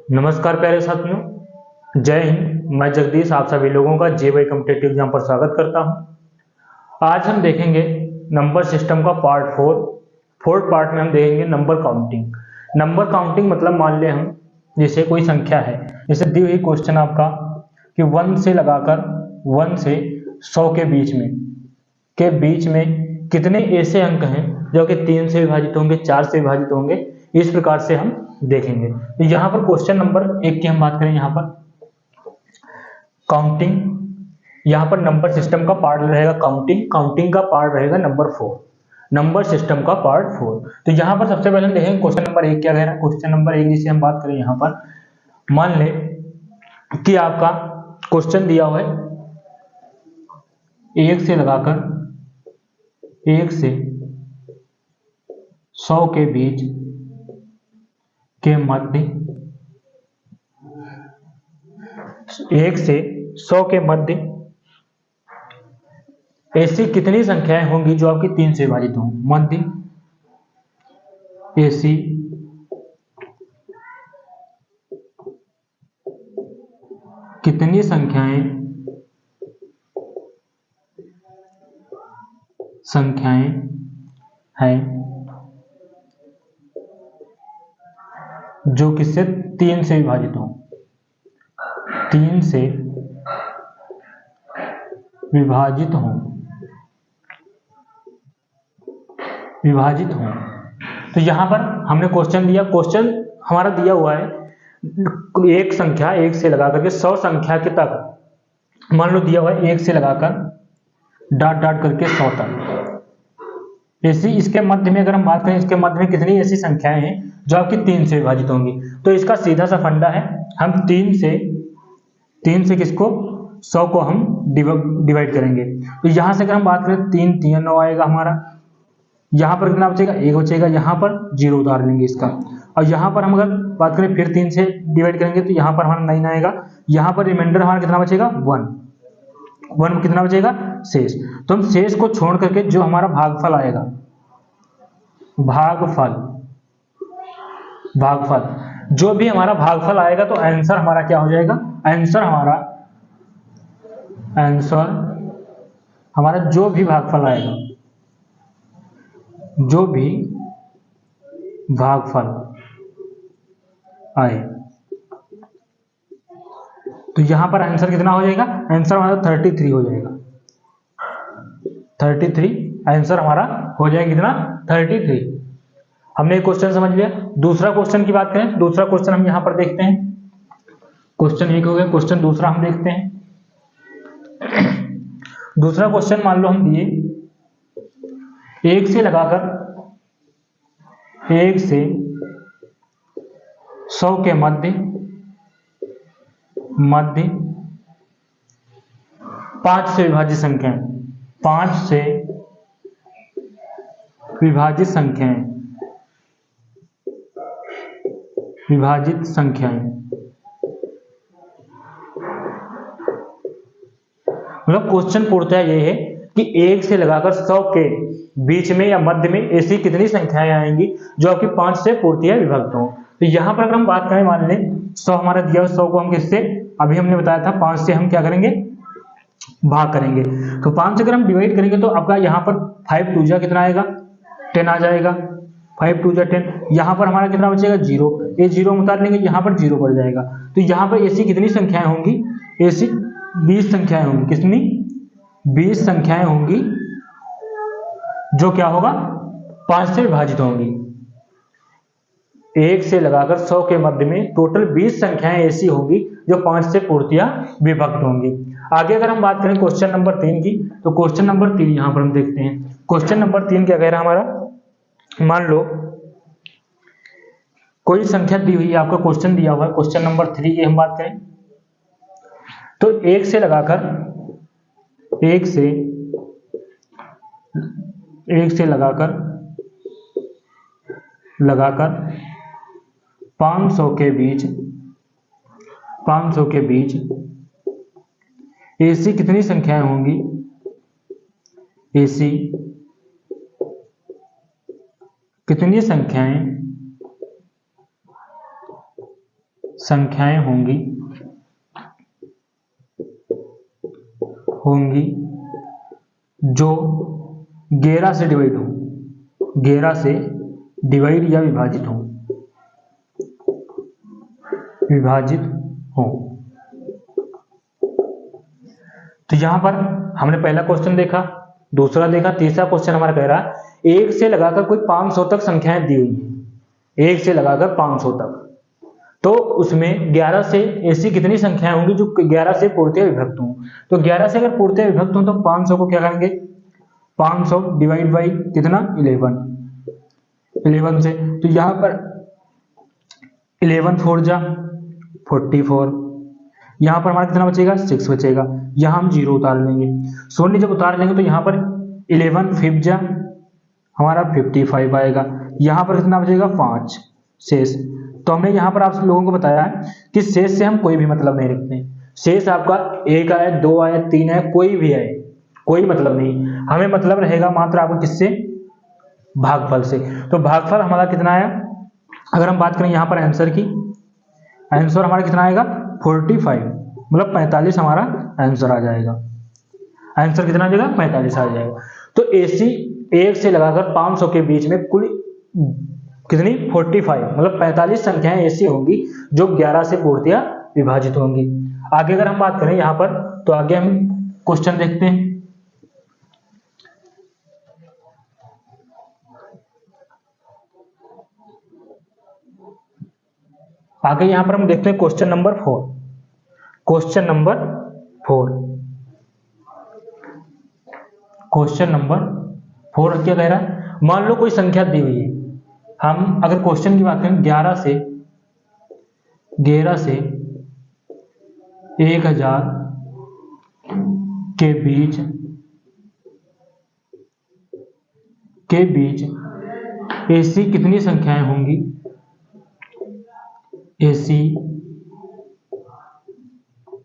नमस्कार प्यारे साथियों, जय हिंद। मैं जगदीश आप सभी लोगों का जेईई कॉम्पिटिटिव एग्जाम पर स्वागत करता हूं। आज हम देखेंगे नंबर सिस्टम का पार्ट 4। फोर्थ पार्ट में हम देखेंगे नंबर काउंटिंग। नंबर काउंटिंग मतलब मान लें हम जैसे कोई संख्या है, जैसे दी हुई क्वेश्चन आपका कि 1 से लगाकर 1 से 100 के बीच में कितने ऐसे अंक हैं जो कि 3 से विभाजित होंगे, 4 से विभाजित होंगे। इस प्रकार से हम देखेंगे। तो यहाँ पर क्वेश्चन नंबर 1 की हम बात करें, यहाँ पर काउंटिंग, यहाँ पर नंबर सिस्टम का पार्ट रहेगा काउंटिंग का पार्ट रहेगा नंबर 4, नंबर सिस्टम का पार्ट 4। तो यहाँ पर सबसे पहले हम देखेंगे क्वेश्चन नंबर 1 क्या कह रहा है। क्वेश्चन नंबर 1 जिसे हम बात करें, यहाँ पर मान ले कि आपका क्वेश्चन दिया हुआ है 1 से लगाकर 1 से 100 के बीच के मध्य, 1 से 100 के मध्य ऐसी कितनी संख्याएं होंगी जो आपकी 3 से विभाजित हों। मध्य ऐसी कितनी संख्याएं हैं जो किससे 3 से विभाजित हों, 3 से विभाजित हों। तो यहां पर हमने क्वेश्चन हमारा दिया हुआ है एक संख्या 1 से लगाकर के 100 संख्या के तक, मान लो दिया हुआ है 1 से लगाकर डॉट डॉट करके 100 तक। ऐसी इसके मध्य में अगर हम बात करें, इसके मध्य में कितनी ऐसी संख्याएं हैं जो आपकी 3 से विभाजित होंगी। तो इसका सीधा सा फंडा है, हम 3 से किसको 100 को हम डिवाइड करेंगे। तो यहां से अगर हम बात करें 3 3 9 आएगा हमारा, यहाँ पर कितना बचेगा 1 बचेगा, यहाँ पर 0 उतार लेंगे इसका। और यहाँ पर हम अगर बात करें फिर 3 से डिवाइड करेंगे तो यहाँ पर हमारा 9 आएगा, यहाँ पर रिमाइंडर हमारा कितना बचेगा 1 कितना बचेगा शेष। तो हम शेष को छोड़ करके जो हमारा भागफल आएगा, भागफल जो भी हमारा भागफल आएगा तो आंसर हमारा क्या हो जाएगा। आंसर हमारा जो भी भागफल आएगा, जो भी भागफल आए तो यहां पर आंसर कितना हो जाएगा। आंसर हमारा 33 हो जाएगा। 33 आंसर हमारा हो जाएगा कितना 33। हमने एक क्वेश्चन समझ लिया। दूसरा क्वेश्चन की बात करें, दूसरा क्वेश्चन हम यहां पर देखते हैं। क्वेश्चन 1 हो गया, क्वेश्चन दूसरा हम देखते हैं। दूसरा क्वेश्चन मान लो हम दिए 1 से लगाकर 1 से 100 के मध्य 5 से विभाजित संख्याएं, 5 से विभाजित संख्याएं मतलब क्वेश्चन पूछता है ये है कि 1 से लगाकर 100 के बीच में या मध्य में ऐसी कितनी संख्याएं आएंगी जो आपकी 5 से पूर्तियां विभक्त हों। तो यहां पर अगर हम बात करें, मान लें 100 हमारा दिया, 100 को हम किससे, अभी हमने बताया था 5 से हम क्या करेंगे भाग करेंगे। तो 5 से अगर हम डिवाइड करेंगे तो आपका यहाँ पर 5 2 जा कितना आएगा 10 आ जाएगा, 5 2 जा 10। यहाँ पर हमारा कितना बचेगा 0, ये 0 उतार लेंगे, यहाँ पर 0 बढ़ जाएगा। तो यहाँ पर ऐसी कितनी संख्याएं होंगी, ऐसी 20 संख्याएं होंगी। कितनी 20 संख्याएं होंगी जो क्या होगा 5 से विभाजित होंगी। 1 से लगाकर 100 के मध्य में टोटल 20 संख्याएं ऐसी होंगी जो 5 से पूर्तियां विभक्त होंगी। आगे अगर हम बात करें क्वेश्चन नंबर 3 की, तो क्वेश्चन नंबर 3 यहां पर हम देखते हैं। क्वेश्चन नंबर 3 क्या कह रहा है हमारा, मान लो कोई संख्या दी हुई है, आपका क्वेश्चन दिया हुआ है। क्वेश्चन नंबर 3 की हम बात करें तो 1 से लगाकर 500 के बीच ऐसी कितनी संख्याएं होंगी, ऐसी कितनी संख्याएं संख्याएं होंगी जो 11 से डिवाइड हो, 11 से डिवाइड या विभाजित हो। तो यहां पर हमने पहला क्वेश्चन देखा, दूसरा देखा, तीसरा क्वेश्चन हमारा कह रहा है 1 से लगाकर कोई 500 तक संख्याएं दी हुई हैं, 1 से लगाकर 500 तक। तो उसमें 11 से ऐसी कितनी संख्याएं होंगी जो 11 से पूर्णतः विभक्त हों। तो 11 से अगर पूर्णतः विभक्त हों तो 500 को क्या करेंगे, 500 डिवाइड बाई कितना 11 से। तो यहां पर 11 4 जा 44, यहां पर हमारा कितना बचेगा 6 बचेगा। यहां हम 0 उतार लेंगे, शून्य जब उतार लेंगे तो यहां पर 11 5 जा हमारा 55 आएगा। यहां पर कितना बचेगा 5 शेष। तो हमने यहाँ पर आप लोगों को बताया कि शेष से हम कोई भी मतलब नहीं रखते। शेष आपका 1 आए 2 आए 3 आए कोई भी आए कोई मतलब नहीं, हमें मतलब रहेगा मात्र आपको किससे, भागफल से। तो भागफल हमारा कितना आया, अगर हम बात करें यहाँ पर आंसर की, आंसर हमारा कितना आएगा 45, मतलब 45 हमारा आंसर आ जाएगा। आंसर कितना आ जाएगा 45 आ जाएगा। तो ऐसी 1 से लगाकर 500 के बीच में कुल कितनी 45, मतलब 45 संख्याएं ऐसी होंगी जो 11 से पूर्णतया विभाजित होंगी। आगे अगर हम बात करें यहाँ पर, तो आगे हम क्वेश्चन देखते हैं। आगे यहाँ पर हम देखते हैं क्वेश्चन नंबर 4। क्वेश्चन नंबर 4 क्या कह रहा है, मान लो कोई संख्या दी हुई है। हम अगर क्वेश्चन की बात करें 11 से 1000 के बीच ऐसी कितनी संख्याएं होंगी, ऐसी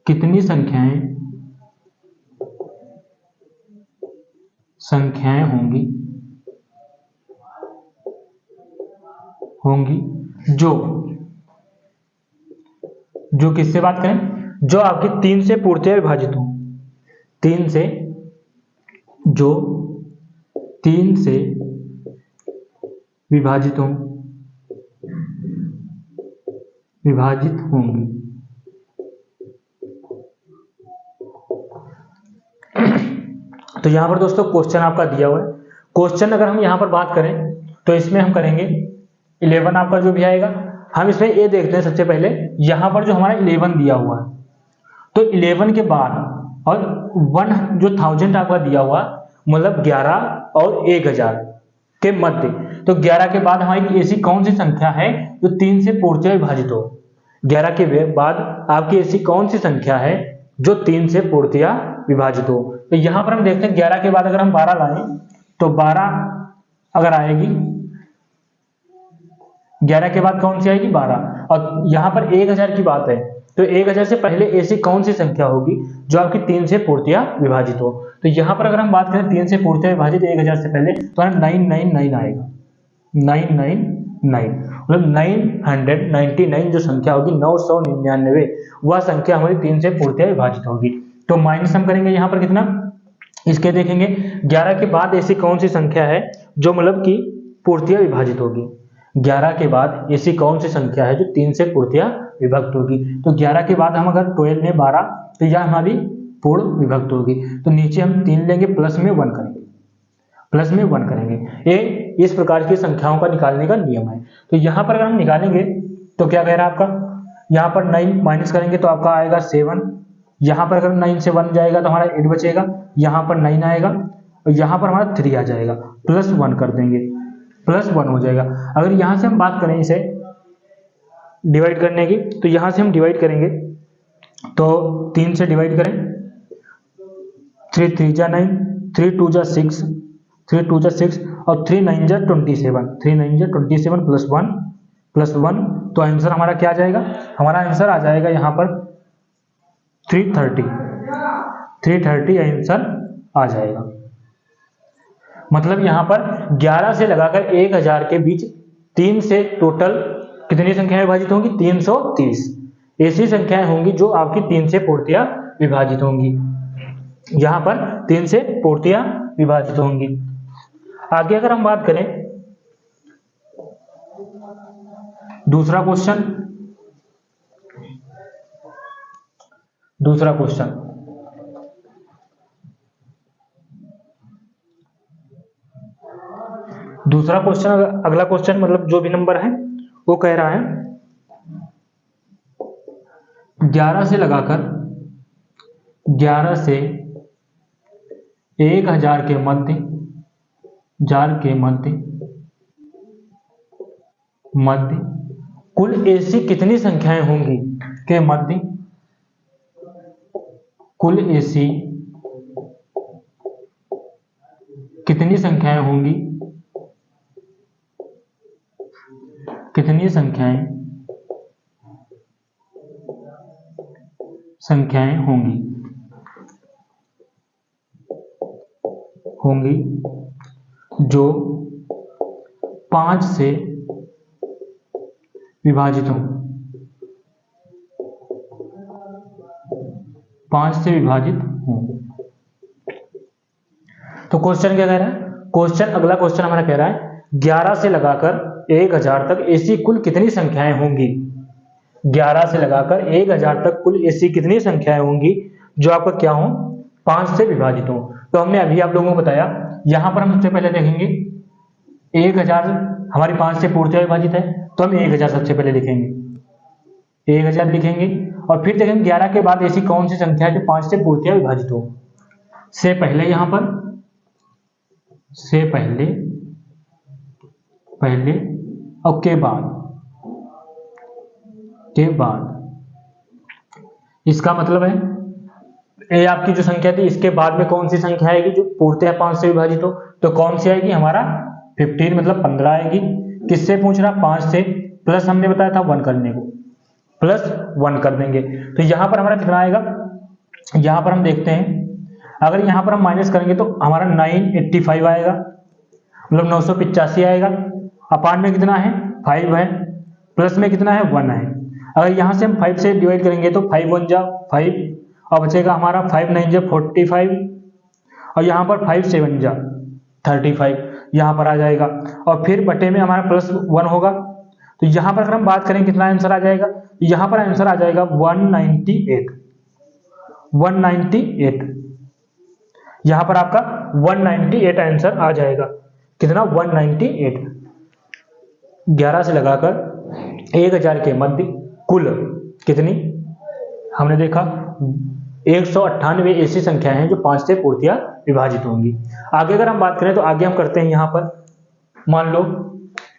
कितनी संख्याएं होंगी जो किससे बात करें, जो आपकी 3 से पूर्णतया विभाजित हो, 3 से विभाजित होंगी। तो यहां पर दोस्तों क्वेश्चन आपका दिया हुआ है। क्वेश्चन अगर हम यहां पर बात करें तो इसमें हम करेंगे 11 आपका जो भी आएगा, हम इसमें ये देखते हैं सबसे पहले यहां पर जो हमारा 11 दिया हुआ है, तो 11 के बाद और 1 जो 1000 आपका दिया हुआ, मतलब 11 और 1000 के मध्य। तो 11 के बाद हमारी ऐसी कौन सी संख्या है जो 3 से पूर्णतया विभाजित हो, 11 के बाद आपकी ऐसी कौन सी संख्या है जो 3 से पूर्णतया विभाजित हो। तो यहां पर हम देखते हैं 11 के बाद अगर हम 12 लाएं तो 12 अगर आएगी, 11 के बाद कौन सी आएगी 12, और यहां पर 1000 की बात है तो 1000 से पहले ऐसी कौन सी संख्या होगी जो आपकी 3 से पूर्णतया विभाजित हो। तो यहां पर अगर हम बात करें 3 से पूर्णतया विभाजित 1000 से पहले तो 999 आएगा, 999 मतलब 999 जो संख्या होगी 999 वह संख्या हमारी 3 से पूर्णतया विभाजित होगी। तो माइनस हम करेंगे यहाँ पर कितना, इसके देखेंगे 11 के बाद ऐसी कौन सी संख्या है जो मतलब कि पूर्णतया विभाजित होगी, 11 के बाद ऐसी कौन सी संख्या है जो 3 से पूर्णतया विभक्त होगी। तो 11 के बाद हम अगर 12 में 12 तो यह हमारी पूर्ण विभक्त होगी। तो नीचे हम 3 लेंगे, प्लस में 1 करेंगे। ये इस प्रकार की संख्याओं का निकालने का नियम है। तो यहाँ पर अगर हम निकालेंगे तो क्या कह रहा है आपका, यहाँ पर 9 माइनस करेंगे तो आपका आएगा 7, यहाँ पर अगर 9 से 1 जाएगा तो हमारा 8 बचेगा, यहाँ पर 9 आएगा और यहाँ पर हमारा 3 आ जाएगा, प्लस 1 कर देंगे, प्लस 1 हो जाएगा। अगर यहाँ से हम बात करें इसे डिवाइड करने की, तो यहाँ से हम डिवाइड करेंगे तो 3 से डिवाइड करें, 3 3 जा 9, 3 2 जा 6, 3 2 जा 6 और 3 9 जा 27, 3 9 जा 27 प्लस 1। तो आंसर हमारा क्या आ जाएगा, हमारा आंसर आ जाएगा यहाँ पर 330 आंसर आ जाएगा। मतलब यहाँ पर 11 से लगाकर 1000 के बीच 3 से टोटल कितनी संख्याएं विभाजित होंगी 330। ऐसी संख्याएं होंगी जो आपकी 3 से पूर्तियां विभाजित होंगी। यहां पर 3 से पूर्तियां विभाजित होंगी। आगे अगर हम बात करें दूसरा क्वेश्चन, दूसरा क्वेश्चन अगला क्वेश्चन मतलब जो भी नंबर है वो कह रहा है 11 से लगाकर 11 से 1000 के मध्य कुल ऐसी कितनी संख्याएं होंगी के मध्य कुल ऐसी कितनी संख्याएं होंगी, कितनी संख्याएं होंगी जो 5 से विभाजित हों, 5 से विभाजित हों। तो क्वेश्चन क्या कह रहा है, क्वेश्चन अगला क्वेश्चन हमारा कह रहा है 11 से लगाकर 1000 तक ऐसी कुल कितनी संख्याएं होंगी, 11 से लगाकर 1000 तक कुल ऐसी कितनी संख्याएं होंगी जो आपका क्या हो 5 से विभाजित हो। तो हमने अभी आप लोगों को बताया, यहां पर हम सबसे पहले देखेंगे 1000 हमारी 5 से पूर्तियां विभाजित है, तो हम 1000 सबसे पहले लिखेंगे, 1000 लिखेंगे और फिर देखेंगे 11 के बाद ऐसी कौन सी संख्या है जो 5 से पूर्तियां विभाजित हो। से पहले यहां पर से पहले और के बाद इसका मतलब है ये आपकी जो संख्या थी इसके बाद में कौन सी संख्या आएगी जो पूर्तियां 5 से विभाजित हो, तो कौन सी आएगी हमारा 15 मतलब 15 आएगी। किससे पूछ रहा 5 से, प्लस हमने बताया था 1 करने को, प्लस 1 कर देंगे तो यहां पर हमारा कितना आएगा, यहां पर हम देखते हैं अगर यहां पर हम माइनस करेंगे तो हमारा 985 आएगा, मतलब 985 आएगा। अपार्ट में कितना है 5 है, प्लस में कितना है 1 है। अगर यहां से हम 5 से डिवाइड करेंगे तो 5 1 जा 5 और बचेगा हमारा 5 9 जा 45 और यहाँ पर 5 7 जा 35 यहाँ पर आ जाएगा और फिर बटे में हमारा प्लस 1 होगा। तो यहाँ पर अगर हम बात करें कितना आंसर आ जाएगा, यहाँ पर आंसर आ जाएगा 198 यहाँ पर आपका 198 आंसर आ जाएगा। कितना 198। 11 से लगाकर 1000 के मध्य कुल कितनी हमने देखा 198 ऐसी संख्याएं हैं जो 5 से पूर्तियां विभाजित होंगी। आगे अगर हम बात करें तो आगे हम करते हैं यहाँ पर मान लो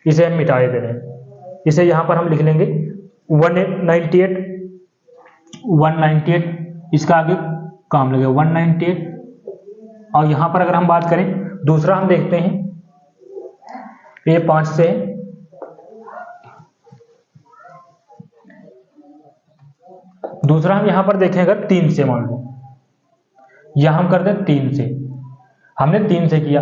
इसे हम मिटा दे रहे हैं, इसे यहाँ पर हम लिख लेंगे 198 इसका आगे काम लगेगा 198 और यहाँ पर अगर हम बात करें दूसरा हम देखते हैं ये 5 से दूसरा हम यहां पर देखें अगर 3 से मान लो यहां हम करते हैं 3 से, हमने 3 से किया,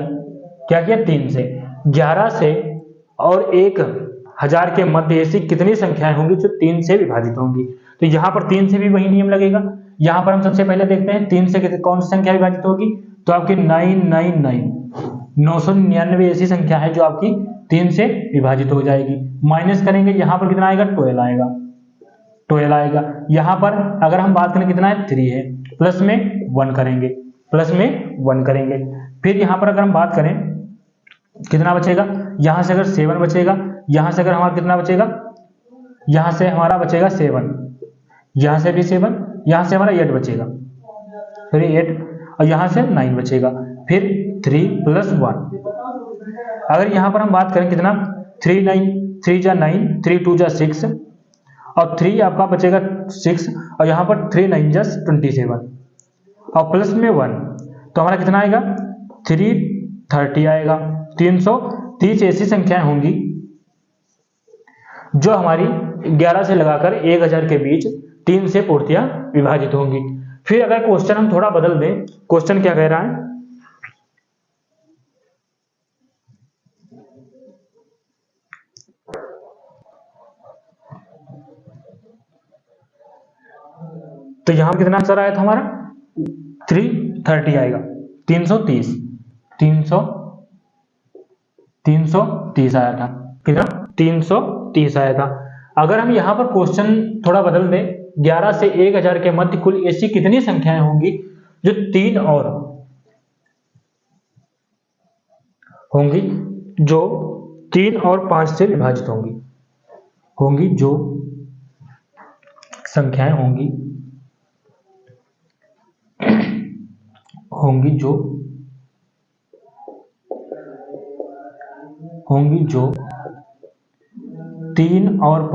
क्या किया 3 से 11 से और 1000 के मध्य ऐसी कितनी संख्याएं होंगी जो 3 से विभाजित होंगी। तो यहां पर 3 से भी वही नियम लगेगा। यहां पर हम सबसे पहले देखते हैं 3 से कौन सी संख्या विभाजित होगी, तो आपकी 999 ऐसी संख्या है जो आपकी 3 से विभाजित हो जाएगी। माइनस करेंगे यहां पर कितना आएगा 12 आएगा। यहां पर अगर हम बात करें कितना है 3 है, प्लस में 1 करेंगे, फिर यहां पर अगर हम बात करें कितना बचेगा, यहां से अगर 7 बचेगा, यहां से अगर हमारा कितना बचेगा, यहां से हमारा बचेगा 7, यहां से भी 7, यहां से हमारा 8 बचेगा, फिर 8 और यहां से 9 बचेगा, फिर 3 + 1। अगर यहां पर हम बात करें कितना 3 जा 9 3 2 जा 6 और 3 आपका बचेगा 6 और यहाँ पर 3 9 जा 27 और प्लस में 1 तो हमारा कितना आएगा 330 आएगा। 330 ऐसी संख्याएं होंगी जो हमारी 11 से लगाकर 1000 के बीच 3 से पूर्तियां विभाजित होंगी। फिर अगर क्वेश्चन हम थोड़ा बदल दें, क्वेश्चन क्या कह रहा है, तो यहाँ पर कितना आंसर आया था हमारा 330 आएगा, 330 330 आया था, कितना 330 आया था। अगर हम यहाँ पर क्वेश्चन थोड़ा बदल दें, 11 से 1000 के मध्य कुल ऐसी कितनी संख्याएं होंगी जो 3 और 5 से विभाजित होंगी जो संख्याएं होंगी जो 3 और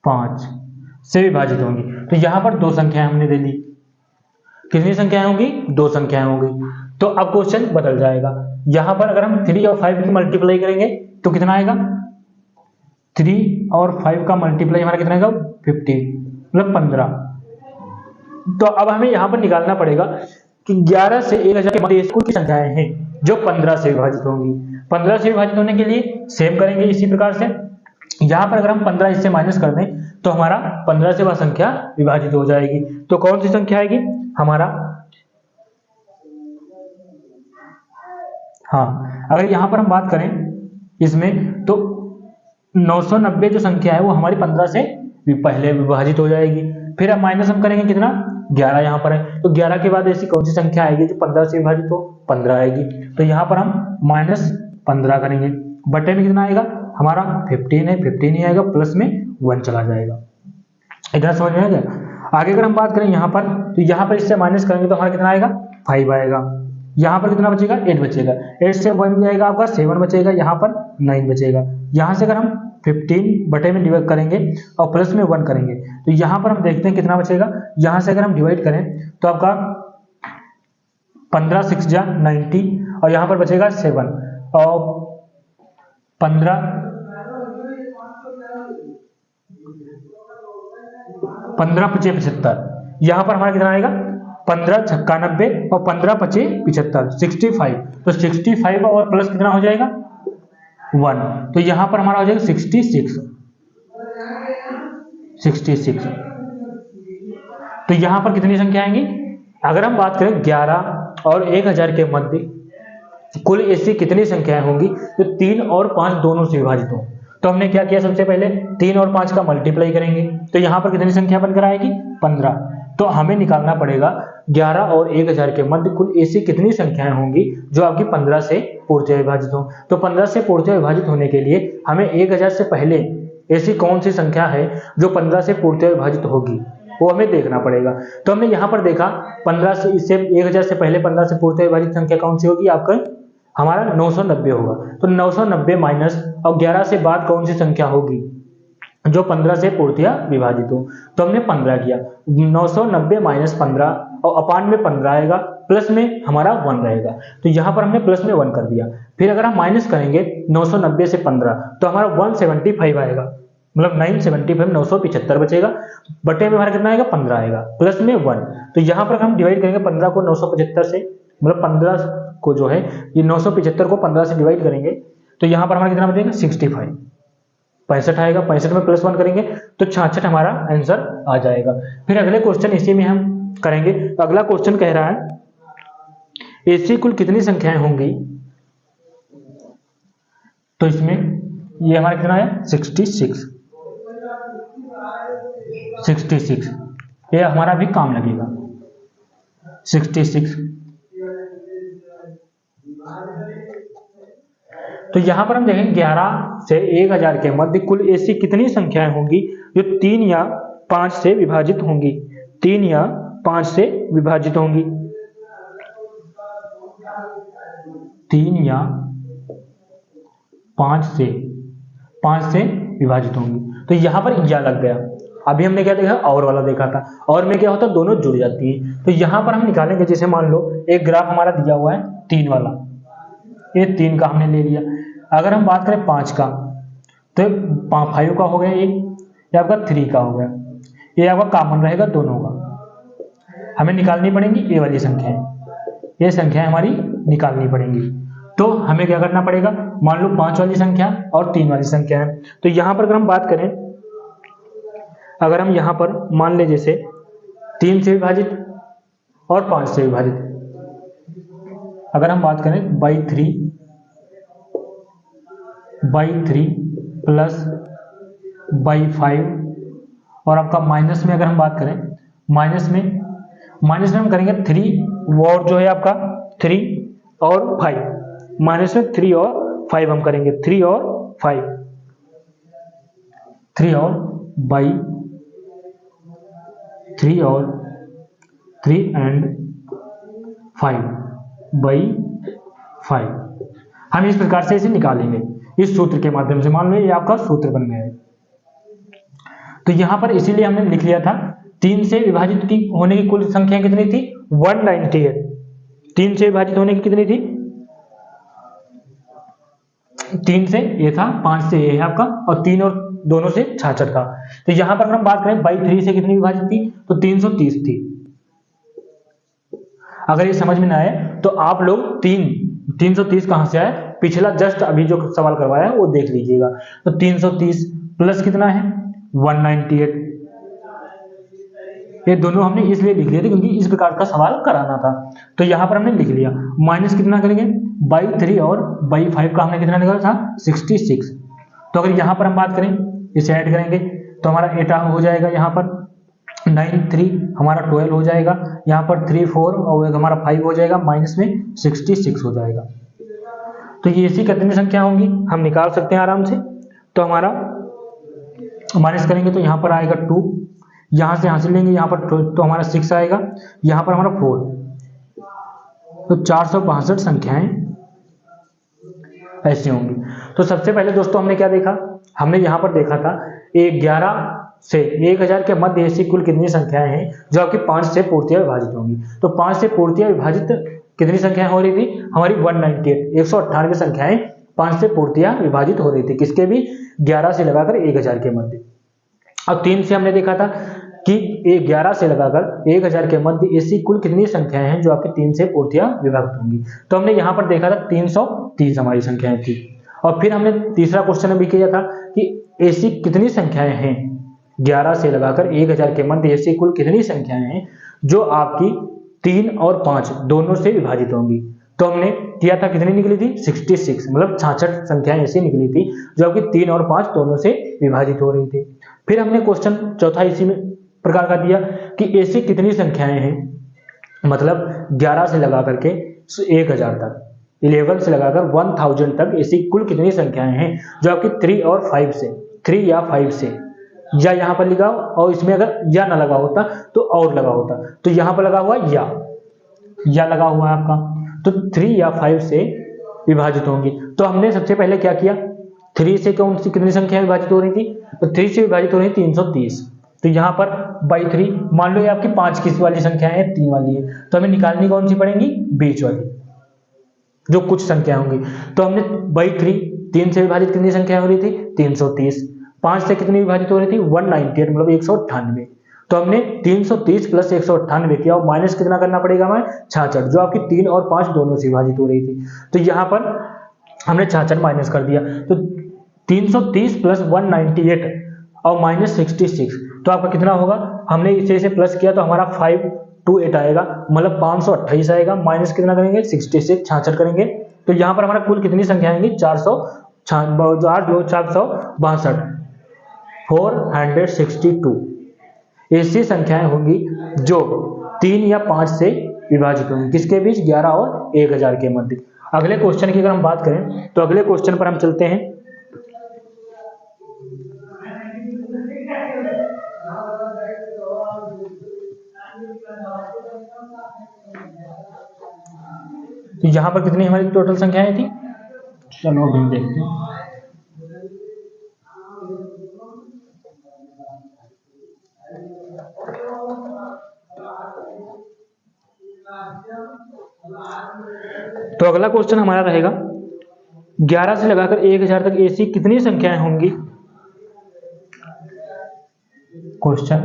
5 से विभाजित होंगी। तो यहां पर 2 संख्याएं हमने दे दी, कितनी संख्याएं होंगी, 2 संख्याएं होंगी। तो अब क्वेश्चन बदल जाएगा, यहां पर अगर हम 3 और 5 की मल्टीप्लाई करेंगे तो कितना आएगा, 3 और 5 का मल्टीप्लाई हमारा कितना आएगा 50, मतलब 15। तो अब हमें यहां पर निकालना पड़ेगा कि 11 से 1000 के मध्य कुल की संख्याएं हैं जो 15 से विभाजित होंगी। 15 से विभाजित होने के लिए सेम करेंगे इसी प्रकार से, यहां पर अगर हम 15 इससे माइनस कर दें तो हमारा 15 से वह संख्या विभाजित हो जाएगी। तो कौन सी संख्या आएगी हमारा, हाँ अगर यहां पर हम बात करें इसमें तो 990 जो संख्या है वो हमारी 15 से पहले विभाजित हो जाएगी। फिर अब माइनस हम करेंगे कितना, 11 यहाँ पर है, तो 11 के बाद ऐसी कौन सी संख्या आएगी जो 15 से विभाजित हो, 15 आएगी। तो यहाँ पर हम -15 करेंगे, बटे में कितना आएगा हमारा 15 है, 15 ही आएगा, प्लस में 1 चला जाएगा। इधर समझ में आ गया। आगे अगर हम बात करें यहाँ पर, तो यहाँ पर इससे माइनस करेंगे तो हमारा कितना आएगा 5 आएगा। यहाँ पर कितना बचेगा 8 बचेगा, 8 से 1 जाएगा आपका 7 बचेगा, यहाँ पर 9 बचेगा। यहाँ से अगर हम 15 बटे में डिवाइड करेंगे और प्लस में 1 करेंगे तो यहाँ पर हम देखते हैं कितना बचेगा। यहाँ से अगर हम डिवाइड करें तो आपका 15 6 जा 90 और यहाँ पर बचेगा 7 और 15 5 75, यहाँ पर हमारा कितना आएगा 15 छक्का 90 और 15 5 75 65। तो 65 और प्लस कितना हो जाएगा 1, तो यहां पर हमारा हो जाएगा 66। तो यहां पर कितनी संख्या आएंगी, अगर हम बात करें 11 और 1000 के मध्य कुल ऐसी कितनी संख्याएं होंगी जो 3 और 5 दोनों से विभाजित हो। तो हमने क्या किया, सबसे पहले 3 और 5 का मल्टीप्लाई करेंगे तो यहां पर कितनी संख्या बनकर आएगी 15। तो हमें निकालना पड़ेगा 11 और 1000 के मध्य कुल ऐसी कितनी संख्याएं होंगी जो आपकी 15 से पूर्णतः विभाजित हो। तो 15 से पूर्णतः विभाजित होने के लिए हमें 1000 से पहले ऐसी कौन सी संख्या है जो 15 से पूर्णतः विभाजित होगी, वो हमें देखना पड़ेगा। तो हमने यहाँ पर देखा 15 से इससे 1000 से पहले 15 से पूर्णतः विभाजित संख्या कौन सी होगी, आपका हमारा 990 होगा। तो 990 माइनस और 11 से बाद कौन सी संख्या होगी जो 15 से पूर्णतः विभाजित हो। तो हमने 15 किया, 990 माइनस 15 और अपान में 15 आएगा, प्लस में हमारा 1 रहेगा। तो यहाँ पर हमने प्लस में 1 कर दिया। फिर अगर हम माइनस करेंगे 990 से 15 तो हमारा 175 आएगा, मतलब 975 975 बचेगा, बटे में हमारा कितना आएगा 15 आएगा, प्लस में 1। तो यहाँ पर हम डिवाइड करेंगे 15 को 975 से, मतलब 15 को जो है ये 975 को 15 से डिवाइड करेंगे तो यहाँ पर हमारा कितना बचेगा 65, 65 आएगा। 65 में प्लस 1 करेंगे तो 66 हमारा आंसर आ जाएगा। फिर अगले क्वेश्चन इसी में हम करेंगे। तो अगला क्वेश्चन कह रहा है ऐसी कुल कितनी संख्याएं होंगी, तो इसमें ये हमारा कितना है 66, ये हमारा भी काम लगेगा 66। तो यहां पर हम देखेंगे 11 से 1000 के मध्य कुल ऐसी कितनी संख्याएं होंगी जो 3 या 5 से विभाजित होंगी, 3 या 5 से विभाजित होंगी, 3 या 5 से विभाजित होंगी। तो यहां पर या लग गया। अभी हमने क्या देखा, और वाला देखा था, और में क्या होता है दोनों जुड़ जाती हैं। तो यहां पर हम निकालेंगे, जैसे मान लो एक ग्राफ हमारा दिया हुआ है 3 वाला, ये 3 का हमने ले लिया। अगर हम बात करें 5 का तो 5 का हो गया, ये आपका 3 का हो गया, ये आपका कॉमन रहेगा दोनों का। हमें निकालनी पड़ेंगी ये वाली संख्याएं, ये संख्याएं हमारी निकालनी पड़ेंगी। तो हमें क्या करना पड़ेगा, मान लो 5 वाली संख्या और 3 वाली संख्या है। तो यहां पर अगर हम बात करें, अगर हम यहाँ पर मान लें जैसे 3 से विभाजित और 5 से विभाजित, अगर हम बात करें बाई थ्री प्लस बाई 5, और आपका माइनस में अगर हम बात करें, माइनस में हम करेंगे 3 और जो है आपका 3 और 5, माइनस में 3 और 5 हम करेंगे, 3 और 5, 3 और बाई 3 और 3 एंड 5 बाई 5, हम इस प्रकार से इसे निकालेंगे इस सूत्र के माध्यम से। मान लो ये आपका सूत्र बन गया है। तो यहां पर इसीलिए हमने लिख लिया था 3 से विभाजित की होने की कुल संख्या कितनी थी 198। 3 से विभाजित होने की कितनी थी, 3 से ये था, 5 से ये है आपका, और 3 और दोनों से 66 था। तो यहां पर हम बात करें बाई 3 से कितनी विभाजित थी, तो 330 थी। अगर ये समझ में ना आए तो आप लोग 330 कहां से आए, पिछला जस्ट अभी जो सवाल करवाया है वो देख लीजिएगा। तो 330 प्लस कितना है 198, ये दोनों हमने इसलिए लिख लिए थे क्योंकि इस प्रकार का सवाल कराना था। तो यहां पर हमने लिख लिया, माइनस कितना करेंगे बाई 3 और बाई 5 का हमने कितना निकाला था 66। तो अगर यहां पर हम बात करें, इसे ऐड करेंगे तो हमारा 8 हो जाएगा, यहाँ पर 9 3 हमारा 12 हो जाएगा, यहाँ पर 3 4 और हमारा 5 हो जाएगा, माइनस में 66 हो जाएगा। तो ये ऐसी कितनी संख्या होंगी हम निकाल सकते हैं आराम से। तो हमारा माइनस करेंगे तो यहाँ पर आएगा 2, यहाँ से हासिल लेंगे यहाँ पर तो हमारा 6 आएगा, यहाँ पर हमारा 4, तो 462 संख्याएं ऐसी होंगी। तो सबसे पहले दोस्तों हमने क्या देखा, हमने यहाँ पर देखा था 11 से 1000 के मध्य ऐसी कुल कितनी संख्याएं हैं जो आपकी 5 से पूर्तियां विभाजित होंगी। तो 5 से पूर्तियां विभाजित कितनी संख्याएं हो रही थी हमारी 198, 198 संख्याएं 5 से पूर्तियां विभाजित हो रही थी, किसके भी 11 से लगाकर 1000 के मध्य। अब 3 से हमने देखा था कि 11 से लगाकर 1000 के मध्य ऐसी कुल कितनी संख्याएं हैं जो आपकी 3 से पूर्तियां विभक्त होंगी। तो हमने यहाँ पर देखा था 330 हमारी संख्याएं थी। और फिर हमने तीसरा क्वेश्चन भी किया था कि ऐसी कितनी संख्याएं हैं 11 से लगाकर 1000 के मध्य ऐसी कुल कितनी संख्याएं हैं जो आपकी 3 और 5 दोनों से विभाजित होंगी। तो हमने किया था कितनी निकली थी 66, मतलब 66 संख्याएं ऐसी निकली थी जो आपकी 3 और 5 दोनों से विभाजित हो रही थी। फिर हमने क्वेश्चन चौथा इसी में प्रकार का दिया कि ऐसी कितनी संख्याएं हैं, मतलब 11 से लगा करके 1000 तक, 11 से लगाकर 1000 तक ऐसी कुल कितनी संख्याएं हैं जो आपकी 3 और 5 से, 3 या 5 से, या यहाँ पर लिखा और इसमें अगर या ना लगा होता तो और लगा होता, तो यहाँ पर लगा हुआ या लगा हुआ है आपका, तो 3 या 5 से विभाजित होंगी। तो हमने सबसे पहले क्या किया, 3 से कौन सी कितनी संख्या विभाजित हो रही थी, तो 3 से विभाजित हो रही 330। तो यहाँ पर बाई 3, मान लो ये आपकी 5 किस वाली संख्या है 3 वाली है, तो हमें निकालनी कौन सी पड़ेगी बीच वाली जो कुछ संख्या होंगी। तो हमने बाई 3 से विभाजित कितनी संख्या हो रही थी 330, 5 से कितनी विभाजित हो रही थी 198, मतलब 198। तो हमने 330 प्लस 198 किया और माइनस कितना करना पड़ेगा हमें 66, जो आपकी 3 और 5 दोनों से विभाजित हो रही थी। तो यहाँ पर हमने 66 माइनस कर दिया, तो 330 प्लस 198 और माइनस 66, तो आपका कितना होगा, हमने इसे प्लस किया तो हमारा 528 आएगा, मतलब 528 आएगा, माइनस कितना करेंगे 66 करेंगे। तो यहाँ पर हमारा कुल कितनी संख्या आएंगी 462 ऐसी संख्याएं होंगी जो 3 या 5 से विभाजित होंगी, किसके बीच 11 और 1000 के मध्य। अगले क्वेश्चन की अगर हम बात करें तो अगले क्वेश्चन पर हम चलते हैं। तो यहां पर कितनी हमारी टोटल संख्याएं थी, चलो हम देखते हैं। तो अगला क्वेश्चन हमारा रहेगा 11 से लगाकर 1000 तक ऐसी कितनी संख्याएं होंगी। क्वेश्चन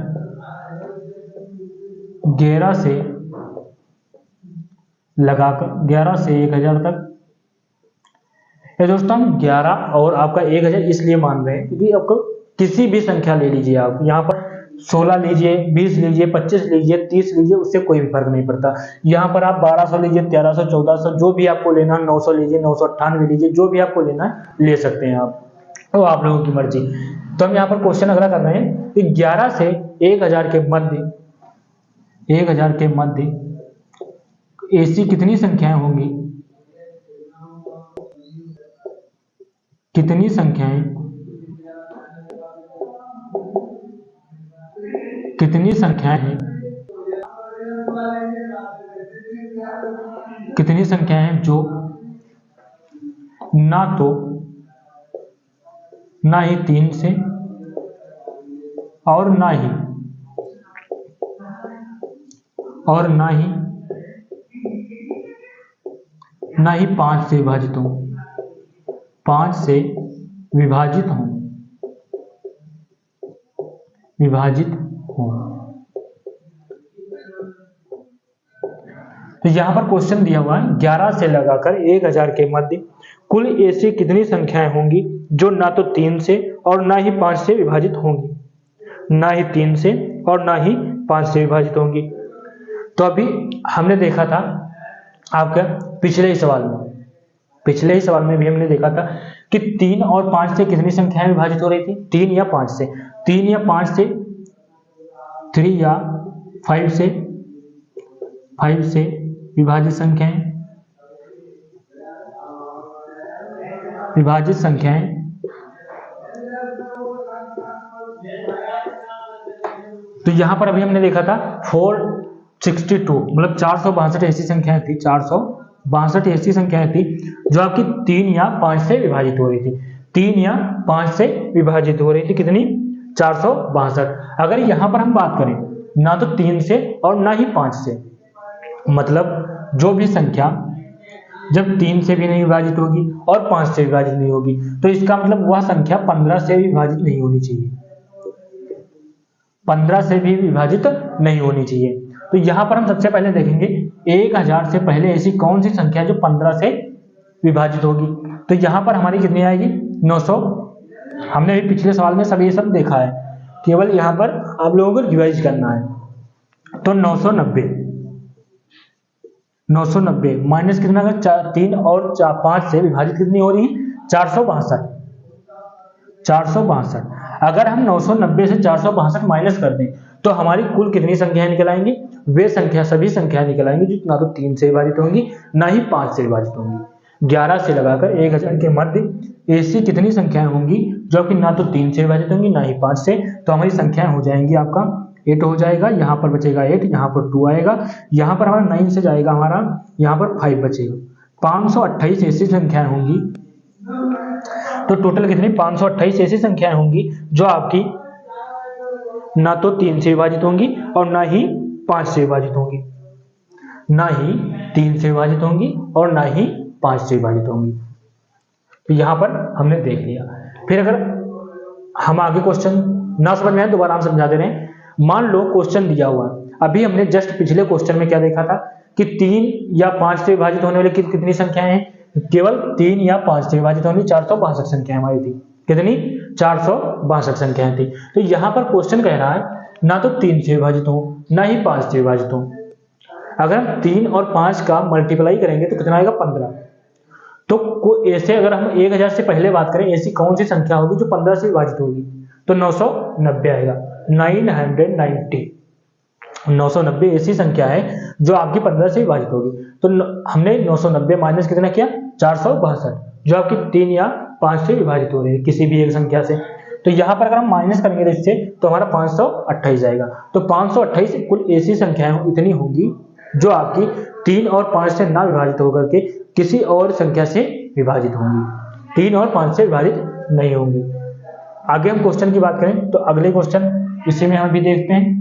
11 से लगाकर 11 से 1000 तक, ये दोस्तों हम 11 और आपका 1000 इसलिए मान रहे हैं क्योंकि आपको किसी भी संख्या ले लीजिए आप, यहाँ पर 16 लीजिए, 20 लीजिए, 25 लीजिए, 30 लीजिए, उससे कोई भी फर्क नहीं पड़ता। यहाँ पर आप 1200 लीजिए, 1300, 1400, जो भी आपको लेना है, 900 लीजिए, 998 लीजिए, जो भी आपको लेना है ले सकते हैं आप, तो आप लोगों की मर्जी। तो हम यहाँ पर क्वेश्चन अगला कर रहे हैं कि 11 से 1000 के मध्य, 1000 के मध्य ऐसी कितनी संख्याएं होंगी, कितनी संख्याएं, कितनी संख्याएं हैं, कितनी संख्याएं हैं जो ना तो ना ही 3 से और ना ही 5 से विभाजित हों, 5 से विभाजित हों, तो यहां पर क्वेश्चन दिया हुआ है 11 से लगाकर 1000 के मध्य कुल ऐसी कितनी संख्याएं होंगी जो ना तो 3 से और ना ही 5 से विभाजित होंगी, ना ही 3 से और ना ही 5 से विभाजित होंगी। तो अभी हमने देखा था आपका पिछले ही सवाल में भी हमने देखा था कि 3 और 5 से कितनी संख्याएं विभाजित हो रही थी, 3 या 5 से, 3 या 5 से, 3 या 5 से विभाजित संख्याएं तो यहां पर अभी हमने देखा था 462, मतलब 462 ऐसी संख्याएं थी, 462 ऐसी संख्याएं थी जो आपकी 3 या 5 से विभाजित हो रही थी, 3 या 5 से विभाजित हो रही थी, कितनी, 462। अगर यहां पर हम बात करें ना तो 3 से और ना ही 5 से, मतलब जो भी संख्या जब 3 से भी नहीं विभाजित होगी और 5 से विभाजित नहीं होगी, तो इसका मतलब वह संख्या 15 से भी विभाजित नहीं होनी चाहिए, 15 से भी विभाजित नहीं होनी चाहिए। तो यहां पर हम सबसे पहले देखेंगे 1000 से पहले ऐसी कौन सी संख्या जो 15 से विभाजित होगी। तो यहां पर हमारी कितनी आएगी, 900। हमने भी पिछले सवाल में सब ये सब देखा है, केवल यहां पर आप लोगों को रिवाइज करना है। तो 990 माइनस कितना, अगर 3 और 5 से विभाजित कितनी हो रही है, 462। अगर हम 990 से 462 माइनस कर दें तो हमारी कुल कितनी संख्याएं निकल आएंगी, वे सभी संख्याएं निकल आएंगी जो ना तो 3 से विभाजित होंगी ना ही 5 से विभाजित होंगी। 11 से लगाकर 1000 के मध्य ऐसी कितनी संख्याएं होंगी जो कि ना तो 3 से विभाजित होंगी ना ही 5 से, तो हमारी संख्याएं हो जाएंगी, आपका 8 हो जाएगा, यहाँ पर बचेगा 8, यहाँ पर 2 आएगा, यहाँ पर हमारा 9 से जाएगा, हमारा यहाँ पर 5 बचेगा। 528 ऐसी संख्याएं होंगी, तो टोटल कितनी, 528 ऐसी संख्याएं होंगी जो आपकी ना तो 3 से विभाजित होंगी और ना ही 5 से विभाजित होंगी, ना ही 3 से विभाजित होंगी और ना ही 5 से विभाजित होंगी। तो यहां पर हमने देख लिया। फिर अगर हम आगे क्वेश्चन ना समझ में आए दोबारा हम समझा दे रहे हैं। मान लो क्वेश्चन दिया हुआ है, अभी हमने जस्ट पिछले क्वेश्चन में क्या देखा था कि 3 या 5 से विभाजित होने वाली कितनी संख्याएं हैं, केवल 3 या 5 से विभाजित होने 462 संख्याएं हमारी थी, कितनी, 462 संख्याएं थी। तो यहां पर क्वेश्चन कह रहा है ना तो 3 से विभाजित हो ना ही 5 से विभाजित हो। अगर हम 3 और 5 का मल्टीप्लाई करेंगे तो कितना आएगा, 15। तो ऐसे अगर हम 1000 से पहले बात करें ऐसी कौन सी संख्या होगी जो 15 से विभाजित होगी, तो 990 आएगा, 990 ऐसी संख्या है जो आपकी 15 से विभाजित होगी। तो हमने 990 माइनस कितना किया, 462, जो आपकी 3 या 5 से विभाजित हो रही है किसी भी एक संख्या से। तो यहाँ पर अगर हम माइनस करेंगे इससे तो हमारा 528 आएगा। तो 528 कुल ऐसी संख्याएं इतनी होंगी जो आपकी 3 और 5 से ना विभाजित होकर के किसी और संख्या से विभाजित होंगी, 3 और 5 से विभाजित नहीं होंगी। आगे हम क्वेश्चन की बात करें तो अगले क्वेश्चन इसी में हम भी देखते हैं।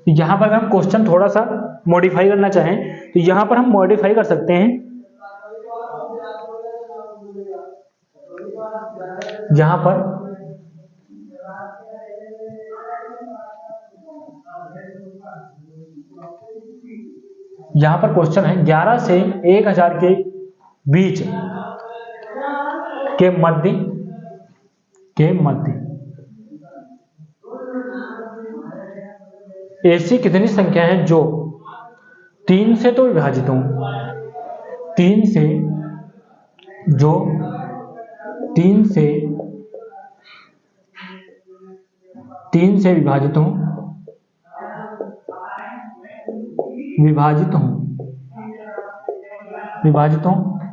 यहां पर अगर हम क्वेश्चन थोड़ा सा मॉडिफाई करना चाहें तो यहां पर हम मॉडिफाई कर सकते हैं। यहां पर क्वेश्चन है 11 से 1000 के बीच के मध्य ऐसी कितनी संख्या है जो 3 से तो विभाजित हो, 3 से जो 3 से विभाजित हो,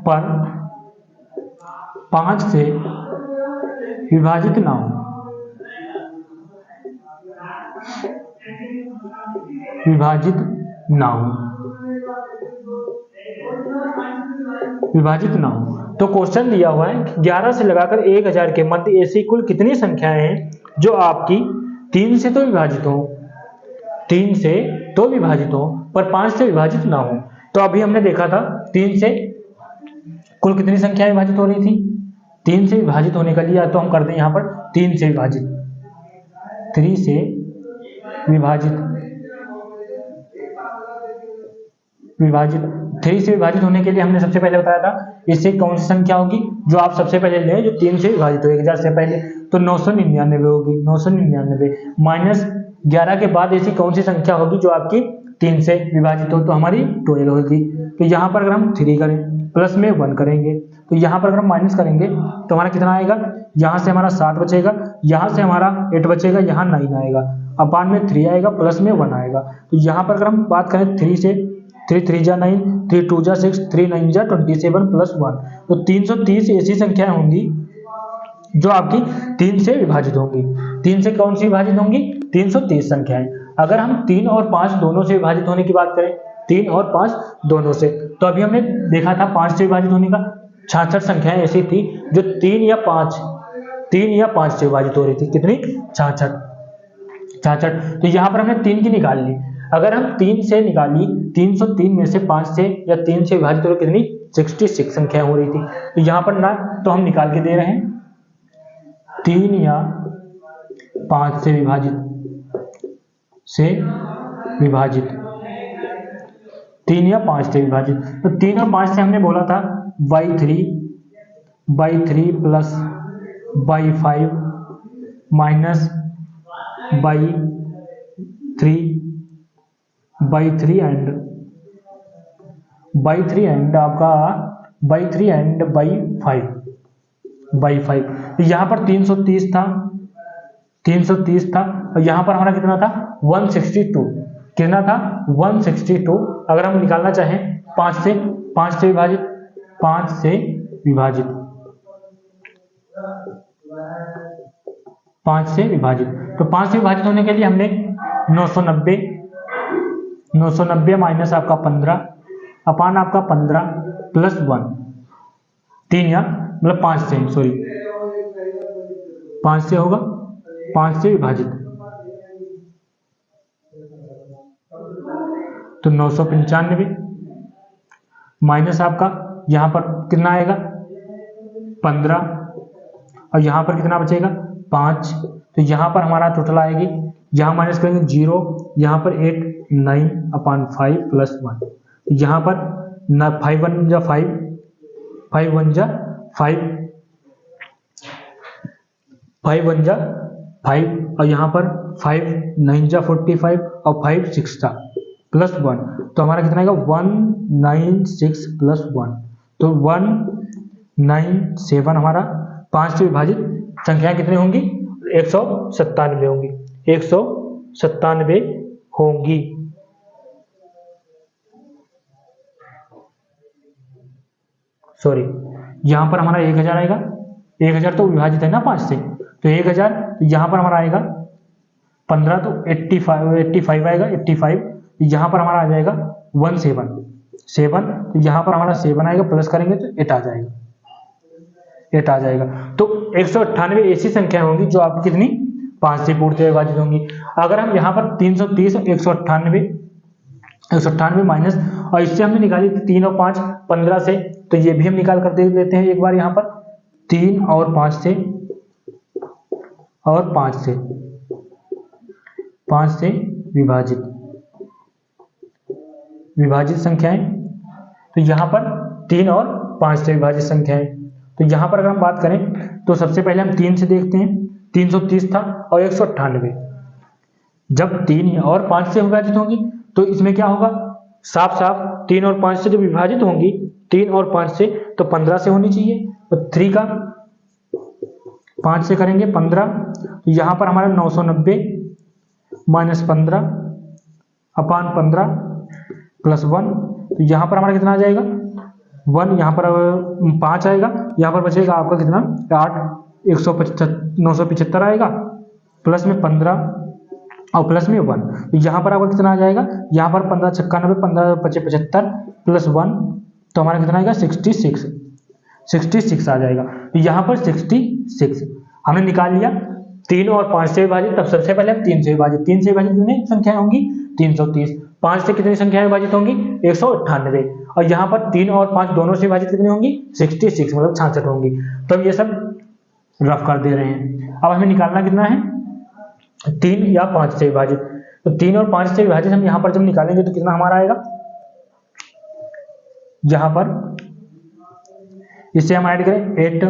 पर 5 से विभाजित ना हो, विभाजित ना हो। तो क्वेश्चन दिया हुआ है 11 से लगाकर 1000 के मध्य ऐसी कुल कितनी संख्याएं हैं जो आपकी 3 से तो विभाजित हो, 3 से तो विभाजित हो पर 5 से विभाजित ना हो। तो अभी हमने देखा था 3 से कुल कितनी संख्याएं विभाजित हो रही थी, 3 से विभाजित होने का लिए तो हम कर दें यहाँ पर 3 से विभाजित, 3 से विभाजित होने के लिए हमने सबसे पहले बताया था इससे कौन सी संख्या होगी जो आप सबसे पहले लें जो 3 से विभाजित हो 1000 से पहले, तो 999 होगी। 999 माइनस 11 के बाद ऐसी कौन सी संख्या होगी जो आपकी 3 से विभाजित हो, तो हमारी 12 होगी। तो यहाँ पर अगर हम 3 करें प्लस में 1 करेंगे तो यहाँ पर अगर हम माइनस करेंगे तो हमारा कितना आएगा, यहाँ से हमारा 7 बचेगा, यहाँ से हमारा 8 बचेगा, यहाँ 9 आएगा, अपान में 3 आएगा, प्लस में 1 आएगा। तो यहाँ पर अगर हम बात करें 3 से, 3 3 जा 9, 3 2 जा 6, 3 9 जा 27 प्लस 1, तो 330 ऐसी संख्याएं होंगी जो आपकी 3 से विभाजित होंगी। 3 से कौन सी विभाजित होंगी, 330 संख्याएं। अगर हम 3 और 5 दोनों से विभाजित होने की बात करें, 3 और 5 दोनों से, तो अभी हमने देखा था 5 से विभाजित होने का 66 संख्याएं ऐसी थी जो 3 या 5 से विभाजित हो रही थी। कितनी, 66। तो यहाँ पर हमने 3 की निकाल ली। अगर हम 3 से निकाली, 303 में से 5 से या 3 से विभाजित हो कितनी, 66 संख्या हो रही थी। तो यहाँ पर ना तो हम निकाल के दे रहे हैं 3 या 5 से विभाजित, 3 या 5 से विभाजित। तो 3 और 5 से हमने बोला था by3 plus by5 minus by3 and आपका by3 एंड by5। तो यहाँ पर 330 था और यहाँ पर हमारा कितना था 162, कितना था 162। अगर हम निकालना चाहें 5 से विभाजित, तो 5 से विभाजित होने के लिए हमने 990 माइनस आपका 15 अपान आपका 15 प्लस 1, 3 या मतलब 5 से, सॉरी 5 से होगा, 5 से विभाजित, तो 995 माइनस आपका यहाँ पर कितना आएगा 15 और यहाँ पर कितना बचेगा 5। तो यहाँ पर हमारा टोटल आएगी, यहाँ माइनस करेंगे 0, यहाँ पर 8 9 अपान 5 प्लस 1, यहाँ पर 5 1 जा 5, 5 1 जा 5, 5 1 जा 5 और यहाँ पर 5 9 जा 45 और 5 6 था प्लस 1, तो हमारा कितना आएगा 196 प्लस 1, तो 197 हमारा 5 से विभाजित संख्याएं कितनी होंगी 197 होंगी, 197 होंगी। सॉरी, यहाँ पर हमारा 1000 आएगा, 1000 तो विभाजित है ना 5 से, तो 1000 यहाँ पर हमारा आएगा 15, तो 85 आएगा, 85 यहाँ पर हमारा आ जाएगा 177, तो यहाँ पर हमारा 7 आएगा, प्लस करेंगे तो 8 आ जाएगा। तो 198 ऐसी संख्या होंगी जो आपकी कितनी 5 से पूर्णतः विभाजित होंगी। अगर हम यहाँ पर 330 198 माइनस, और इससे हमने निकाली 3 और 5 15 से, तो ये भी हम निकाल कर देख लेते हैं एक बार। यहाँ पर 3 और 5 से विभाजित संख्याएं, तो यहाँ पर 3 और 5 से विभाजित संख्याएं। तो यहाँ पर अगर हम बात करें तो सबसे पहले हम 3 से देखते हैं, 330 था और 198, जब 3 और 5 से विभाजित होंगी तो इसमें क्या होगा, साफ साफ 3 और 5 से जब विभाजित होंगी, 3 और 5 से, तो 15 से होनी चाहिए। तो 3 का 5 से करेंगे 15, तो यहाँ पर हमारा 990 माइनस 15 अपान 15 प्लस 1, तो यहाँ पर हमारा कितना आ जाएगा 1, यहाँ पर 5 आएगा, यहाँ पर बचेगा आपका कितना 8, 975 आएगा, प्लस में 15 और प्लस में 1, तो यहाँ पर आपका कितना आ जाएगा, यहाँ पर 15 छक्का 90, 15 पचे 75 प्लस 1, तो हमारा कितना आएगा 66 आ जाएगा। तो यहाँ पर 66 हमने निकाल लिया। 3 और 5 से विभाजित, तब सबसे पहले हम 3 से विभाजित कितनी संख्याएं होंगी 330, 5 से कितनी संख्याएं विभाजित होंगी 198, और यहाँ पर 3 और 5 दोनों से विभाजित कितनी होंगी 66, मतलब 66 होंगी। तो हम ये सब रफ कर दे रहे हैं। अब हमें निकालना कितना है 3 या 5 से विभाजित, तो 3 और 5 से विभाजित हम यहाँ पर जब निकालेंगे तो कितना हमारा आएगा, यहाँ पर इसे हम ऐड करें 8,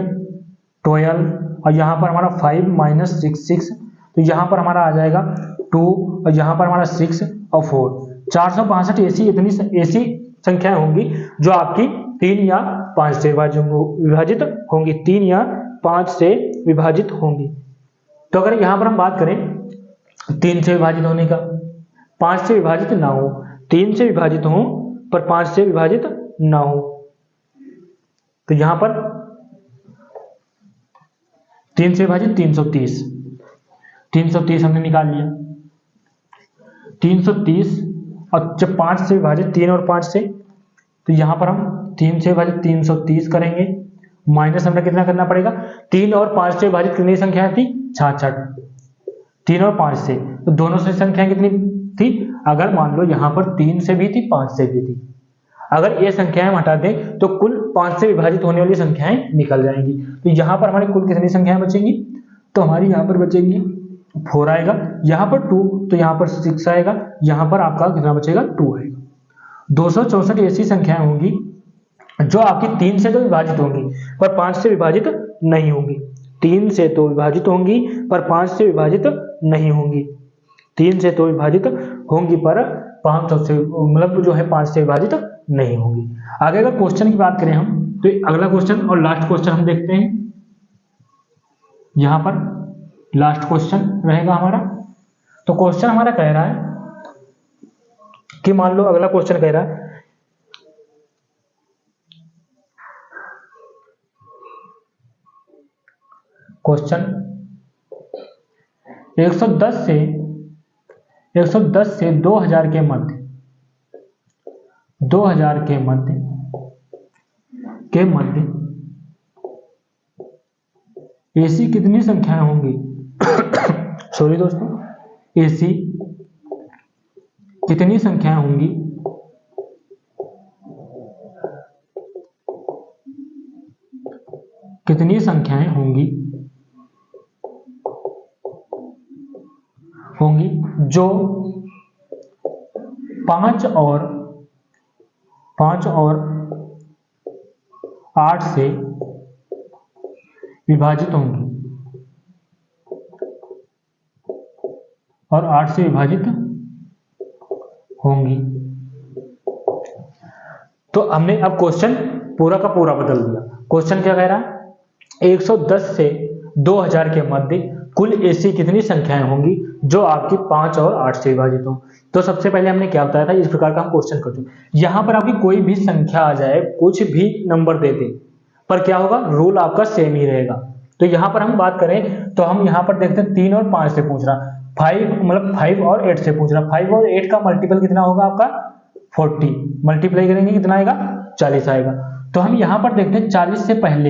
12 और यहाँ पर हमारा 5 माइनस 6, तो यहाँ पर हमारा आ जाएगा 2 और यहाँ पर हमारा 6 और 4, 462 ऐसी संख्याएं होंगी जो आपकी 3 या 5 से विभाजित होंगी, 3 या 5 से विभाजित होंगी। तो अगर यहाँ पर हम बात करें 3 से विभाजित होने का, 5 से विभाजित ना हो, 3 से विभाजित हो पर 5 से विभाजित ना हो, तो यहाँ पर 3 से विभाजित 330 हमने निकाल लिया, 330, और जब 5 से विभाजित 3 और 5 से, तो यहाँ पर हम 3 से विभाजित 330 करेंगे, माइनस हमें कितना करना पड़ेगा, 3 और 5 से विभाजित कितनी संख्या थी 66, 3 और 5 से, तो दोनों से संख्या कितनी थी, अगर मान लो यहाँ पर 3 से भी थी 5 से भी थी, अगर ये संख्याएं हम हटा दें तो कुल 5 से विभाजित होने वाली संख्याएं निकल जाएंगी। तो यहाँ पर हमारी कुल कितनी संख्याएं बचेंगी, तो हमारी यहाँ पर बचेंगी 4 आएगा, यहाँ पर 2, तो यहाँ पर 6 आएगा, यहाँ पर आपका कितना बचेगा 2 आएगा। 264 ऐसी संख्याएं होंगी जो आपकी 3 से तो विभाजित होंगी पर 5 से विभाजित नहीं होंगी, 3 से तो विभाजित होंगी पर 5 से विभाजित नहीं होंगी, 3 से तो विभाजित होंगी पर 500 से मतलब जो है 5 से विभाजित नहीं होंगी। आगे अगर क्वेश्चन की बात करें हम, तो अगला क्वेश्चन और लास्ट क्वेश्चन हम देखते हैं। यहाँ पर लास्ट क्वेश्चन रहेगा हमारा। तो क्वेश्चन हमारा कह रहा है कि मान लो अगला क्वेश्चन कह रहा है क्वेश्चन 110 से 2000 के मध्य 2000 के मध्य ऐसी कितनी संख्याएं होंगी सॉरी दोस्तों, ऐसी कितनी संख्याएं होंगी जो 5 और 8 से विभाजित होंगी और 8 से विभाजित होंगी। तो हमने अब क्वेश्चन पूरा का पूरा बदल दिया। क्वेश्चन क्या कह रहा है, 110 से 2000 के मध्य कुल ऐसी कितनी संख्याएं होंगी जो आपकी 5 और 8 से विभाजित हो। तो सबसे पहले हमने क्या बताया था, इस प्रकार का हम क्वेश्चन करते हैं। यहाँ पर आपकी कोई भी संख्या आ जाए, कुछ भी नंबर दे दे, पर क्या होगा, रूल आपका सेम ही रहेगा। तो यहाँ पर हम बात करें तो हम यहाँ पर देखते हैं 3 और 5 से पूछ रहा, 5 और 8 से पूछ रहा। 5 और 8 का मल्टीपल कितना होगा आपका 40, मल्टीप्लाई करेंगे कितना आएगा 40 आएगा। तो हम यहाँ पर देखते हैं 40 से पहले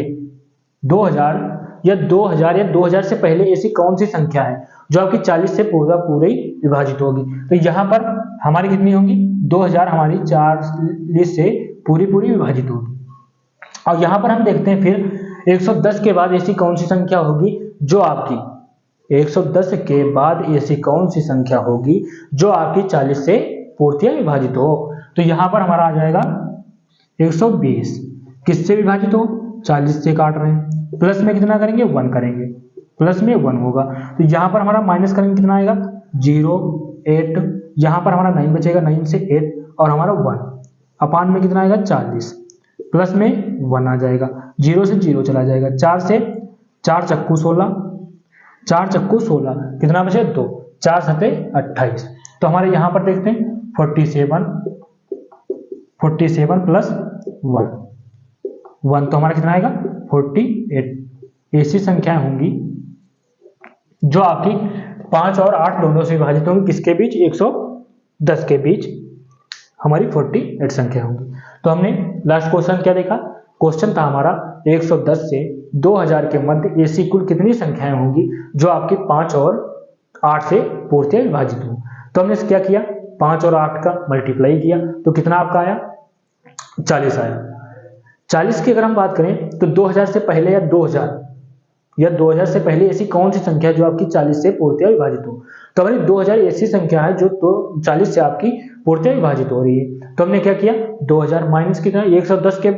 2000 या 2000 से पहले ऐसी कौन सी संख्या है जो आपकी 40 से पूरे विभाजित होगी। तो यहाँ पर हमारी कितनी होंगी, 2000 हमारी 40 से पूरी विभाजित होगी। और यहाँ पर हम देखते हैं फिर 110 के बाद ऐसी कौन सी संख्या होगी जो आपकी 110 के बाद ऐसी कौन सी संख्या होगी जो आपकी 40 से पूर्तियां विभाजित हो। तो यहाँ पर हमारा आ जाएगा 120, किससे विभाजित हो, 40 से काट रहे हैं, प्लस में कितना करेंगे 1 करेंगे, प्लस में 1 होगा। तो यहाँ पर हमारा माइनस करेंगे कितना आएगा 0 8, यहाँ पर हमारा 9 बचेगा, 9 से 8 और हमारा 1 अपान में कितना आएगा 40, प्लस में 1 आ जाएगा, 0 से 0 चला जाएगा, 4 से 4 चक्कू 16, 4 चक्कू 16 कितना बचे 2, 4 सते 28। तो हमारे यहाँ पर देखते हैं 47 प्लस 1 तो हमारा कितना आएगा 48। ऐसी संख्याएं होंगी जो आपकी 5 और 8 दोनों से विभाजित होंगी, किसके बीच 110 के बीच हमारी 48 संख्या होंगी। तो हमने लास्ट क्वेश्चन क्या देखा, क्वेश्चन था हमारा 110 से 2000 के मध्य ऐसी कुल कितनी संख्याएं होंगी जो आपकी 5 और 8 से पूर्णतः विभाजित हो। तो हमने क्या किया, 5 और 8 का मल्टीप्लाई किया तो कितना आपका आया 40 आया। 40 की अगर हम बात करें तो 2000 से पहले या 2000 से पहले ऐसी कौन सी संख्या जो आपकी 40 से पूर्णतः विभाजित हो। तो हमारी 2000 ऐसी संख्या है जो 40 से आपकी पूर्णतः विभाजित हो रही है। तो हमने क्या किया 2000 माइनस कितना 110 के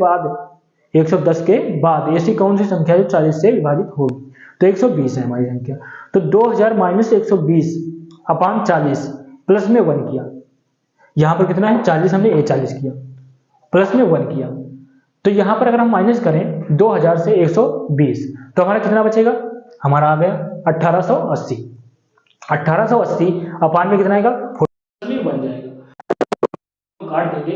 बाद ऐसी कौन सी संख्या जो 40 से विभाजित होगी, तो 120 है हमारी संख्या। तो 2000 माइनस 120 अपान 40 प्लस में 1 किया, यहाँ पर कितना है 40 हमने 40 किया प्लस में 1 किया, तो यहाँ पर अगर हम माइनस करें 2000 से 120 तो हमारा कितना बचेगा, हमारा आ गया 1880 अपान में कितना आएगा 40 में 1 जाएगा, काट देंगे।